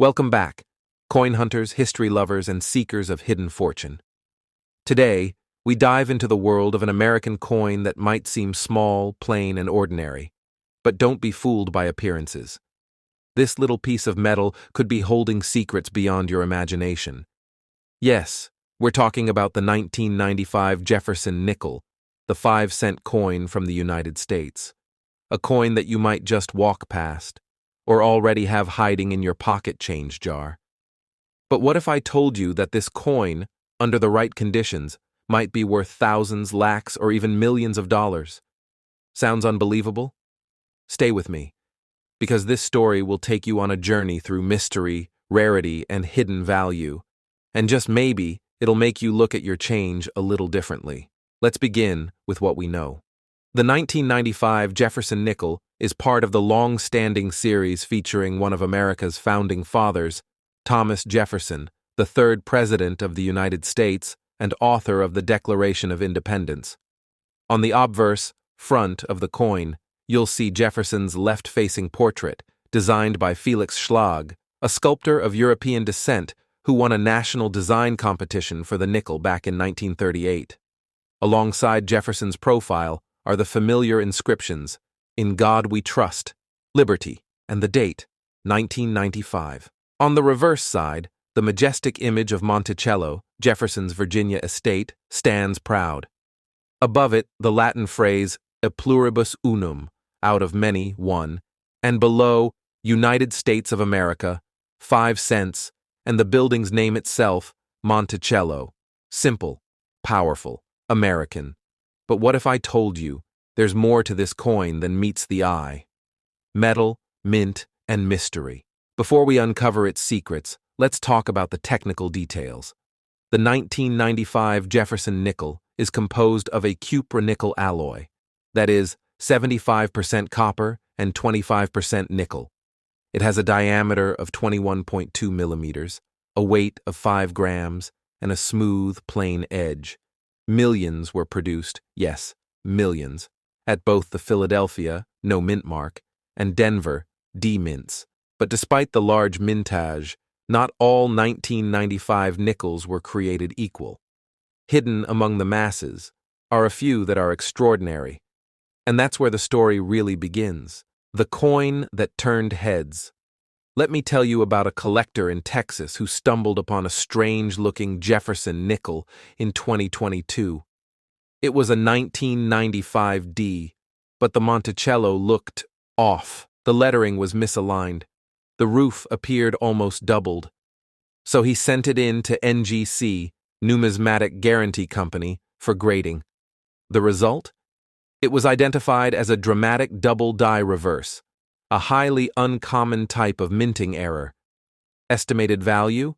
Welcome back, coin hunters, history lovers, and seekers of hidden fortune. Today, we dive into the world of an American coin that might seem small, plain, and ordinary. But don't be fooled by appearances. This little piece of metal could be holding secrets beyond your imagination. Yes, we're talking about the 1995 Jefferson Nickel, the 5-cent coin from the United States. A coin that you might just walk past, or already have hiding in your pocket change jar. But what if I told you that this coin, under the right conditions, might be worth thousands, lakhs, or even millions of dollars? Sounds unbelievable? Stay with me, because this story will take you on a journey through mystery, rarity, and hidden value. And just maybe, it'll make you look at your change a little differently. Let's begin with what we know. The 1995 Jefferson Nickel is part of the long-standing series featuring one of America's founding fathers, Thomas Jefferson, the third President of the United States and author of the Declaration of Independence. On the obverse front of the coin, you'll see Jefferson's left-facing portrait, designed by Felix Schlag, a sculptor of European descent who won a national design competition for the nickel back in 1938. Alongside Jefferson's profile are the familiar inscriptions, "In God We Trust," "Liberty," and the date, 1995. On the reverse side, the majestic image of Monticello, Jefferson's Virginia estate, stands proud. Above it, the Latin phrase, "E pluribus unum," out of many, one, and below, United States of America, 5 cents, and the building's name itself, Monticello. Simple, powerful, American. But what if I told you there's more to this coin than meets the eye? Metal, mint, and mystery. Before we uncover its secrets, let's talk about the technical details. The 1995 Jefferson Nickel is composed of a cupra-nickel alloy, that is, 75% copper and 25% nickel. It has a diameter of 21.2 millimeters, a weight of 5 grams, and a smooth, plain edge. Millions were produced, yes, millions, at both the Philadelphia, no mint mark, and Denver, D mints. But despite the large mintage, not all 1995 nickels were created equal. Hidden among the masses are a few that are extraordinary. And that's where the story really begins. The coin that turned heads. Let me tell you about a collector in Texas who stumbled upon a strange-looking Jefferson nickel in 2022. It was a 1995 D, but the Monticello looked off. The lettering was misaligned. The roof appeared almost doubled. So he sent it in to NGC, Numismatic Guarantee Company, for grading. The result? It was identified as a dramatic double die reverse, a highly uncommon type of minting error. Estimated value?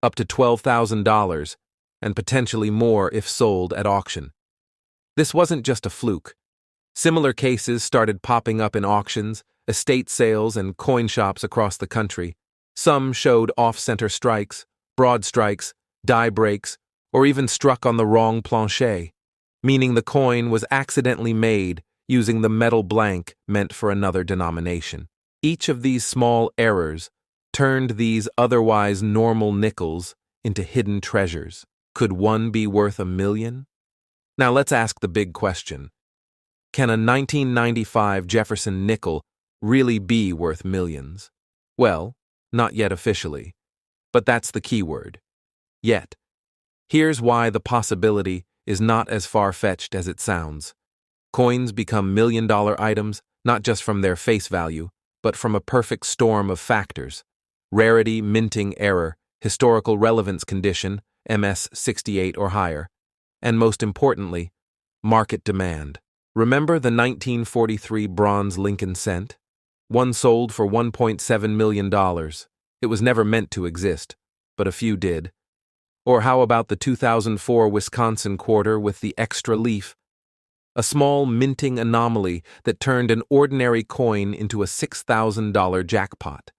Up to $12,000, and potentially more if sold at auction. This wasn't just a fluke. Similar cases started popping up in auctions, estate sales, and coin shops across the country. Some showed off-center strikes, broad strikes, die breaks, or even struck on the wrong plancher, meaning the coin was accidentally made using the metal blank meant for another denomination. Each of these small errors turned these otherwise normal nickels into hidden treasures. Could one be worth $1 million? Now let's ask the big question. Can a 1995 Jefferson nickel really be worth millions? Well, not yet officially. But that's the key word. Yet. Here's why the possibility is not as far-fetched as it sounds. Coins become million-dollar items not just from their face value, but from a perfect storm of factors: rarity, minting error, historical relevance condition, MS 68 or higher, and most importantly, market demand. Remember the 1943 bronze Lincoln cent? One sold for $1.7 million. It was never meant to exist, but a few did. Or how about the 2004 Wisconsin quarter with the extra leaf? A small minting anomaly that turned an ordinary coin into a $6,000 jackpot.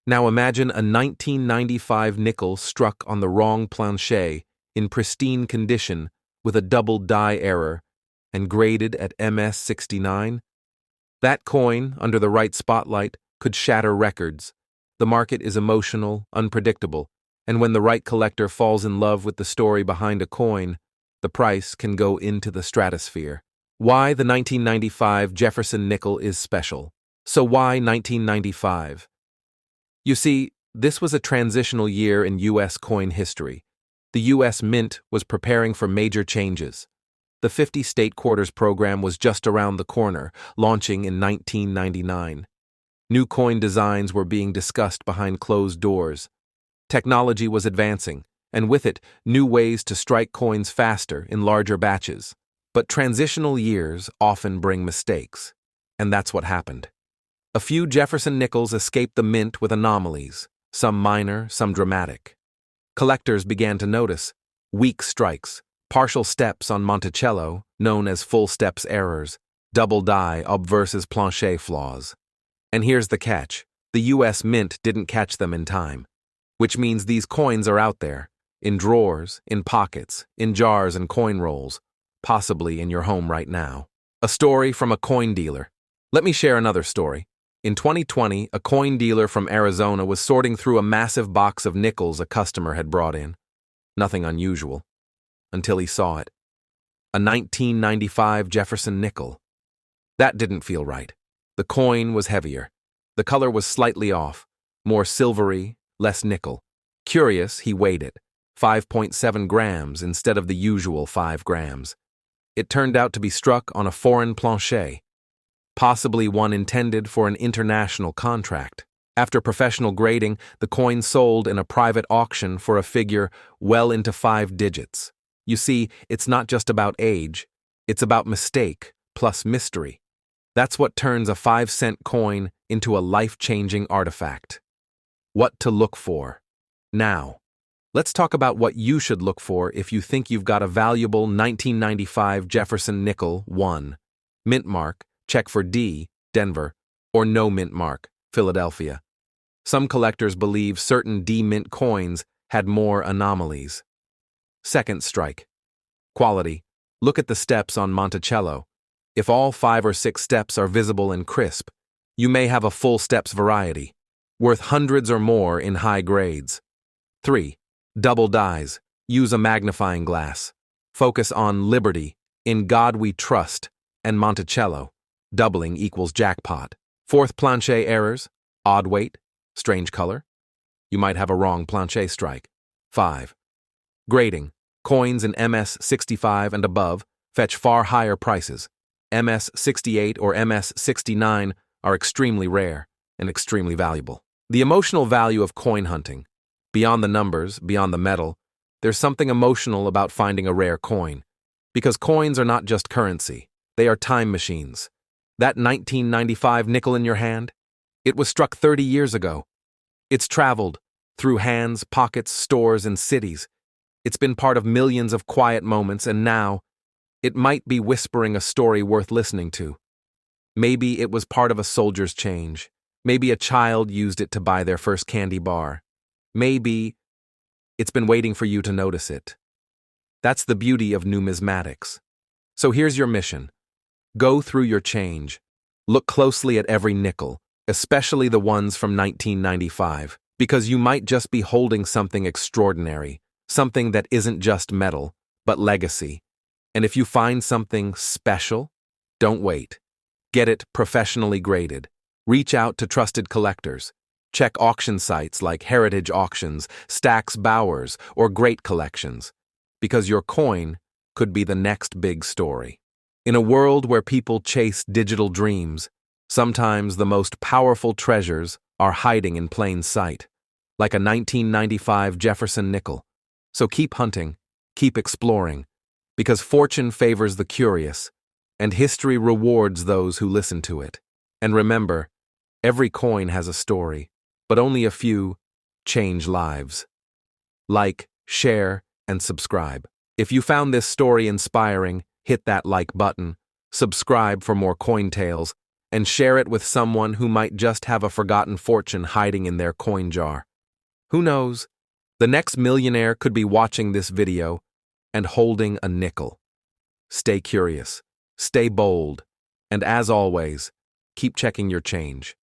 Now imagine a 1995 nickel struck on the wrong plancher, in pristine condition, with a double die error, and graded at MS 69. That coin, under the right spotlight, could shatter records. The market is emotional, unpredictable, and when the right collector falls in love with the story behind a coin, the price can go into the stratosphere. Why the 1995 Jefferson Nickel is special. So why 1995? You see, this was a transitional year in U.S. coin history. The U.S. Mint was preparing for major changes. The 50 state quarters program was just around the corner, launching in 1999. New coin designs were being discussed behind closed doors. Technology was advancing, and with it, new ways to strike coins faster in larger batches. But transitional years often bring mistakes, and that's what happened. A few Jefferson Nickels escaped the mint with anomalies, some minor, some dramatic. Collectors began to notice weak strikes, partial steps on Monticello, known as full steps errors, double die obversus plancher flaws. And here's the catch: the U.S. Mint didn't catch them in time, which means these coins are out there, in drawers, in pockets, in jars and coin rolls, possibly in your home right now. A story from a coin dealer. Let me share another story. In 2020, a coin dealer from Arizona was sorting through a massive box of nickels a customer had brought in. Nothing unusual. Until he saw it. A 1995 Jefferson Nickel. That didn't feel right. The coin was heavier. The color was slightly off, more silvery, less nickel. Curious, he weighed it. 5.7 grams instead of the usual 5 grams. It turned out to be struck on a foreign plancher, possibly one intended for an international contract. After professional grading, the coin sold in a private auction for a figure well into 5 digits. You see, it's not just about age, it's about mistake plus mystery. That's what turns a 5-cent coin into a life-changing artifact. What to look for. Now, let's talk about what you should look for if you think you've got a valuable 1995 Jefferson Nickel 1. Mint mark, check for D, Denver, or no mint mark, Philadelphia. Some collectors believe certain D mint coins had more anomalies. Second strike. Quality. Look at the steps on Monticello. If all 5 or 6 steps are visible and crisp, you may have a full steps variety, worth hundreds or more in high grades. 3. Double dies. Use a magnifying glass. Focus on Liberty, In God We Trust, and Monticello. Doubling equals jackpot. 4th plancher errors. Odd weight. Strange color. You might have a wrong plancher strike. 5. Grading. Coins in MS-65 and above fetch far higher prices. MS-68 or MS-69 are extremely rare and extremely valuable. The emotional value of coin hunting. Beyond the numbers, beyond the metal, there's something emotional about finding a rare coin. Because coins are not just currency, they are time machines. That 1995 nickel in your hand? It was struck 30 years ago. It's traveled through hands, pockets, stores, and cities. It's been part of millions of quiet moments, and now, it might be whispering a story worth listening to. Maybe it was part of a soldier's change. Maybe a child used it to buy their first candy bar. Maybe it's been waiting for you to notice it. That's the beauty of numismatics. So here's your mission. Go through your change. Look closely at every nickel, especially the ones from 1995, because you might just be holding something extraordinary, something that isn't just metal, but legacy. And if you find something special, don't wait. Get it professionally graded. Reach out to trusted collectors. Check auction sites like Heritage Auctions, Stax Bowers, or Great Collections, because your coin could be the next big story. In a world where people chase digital dreams, sometimes the most powerful treasures are hiding in plain sight, like a 1995 Jefferson Nickel. So keep hunting, keep exploring, because fortune favors the curious, and history rewards those who listen to it. And remember, every coin has a story, but only a few change lives. Like, share, and subscribe. If you found this story inspiring, hit that like button, subscribe for more coin tales, and share it with someone who might just have a forgotten fortune hiding in their coin jar. Who knows? The next millionaire could be watching this video and holding a nickel. Stay curious, stay bold, and as always, keep checking your change.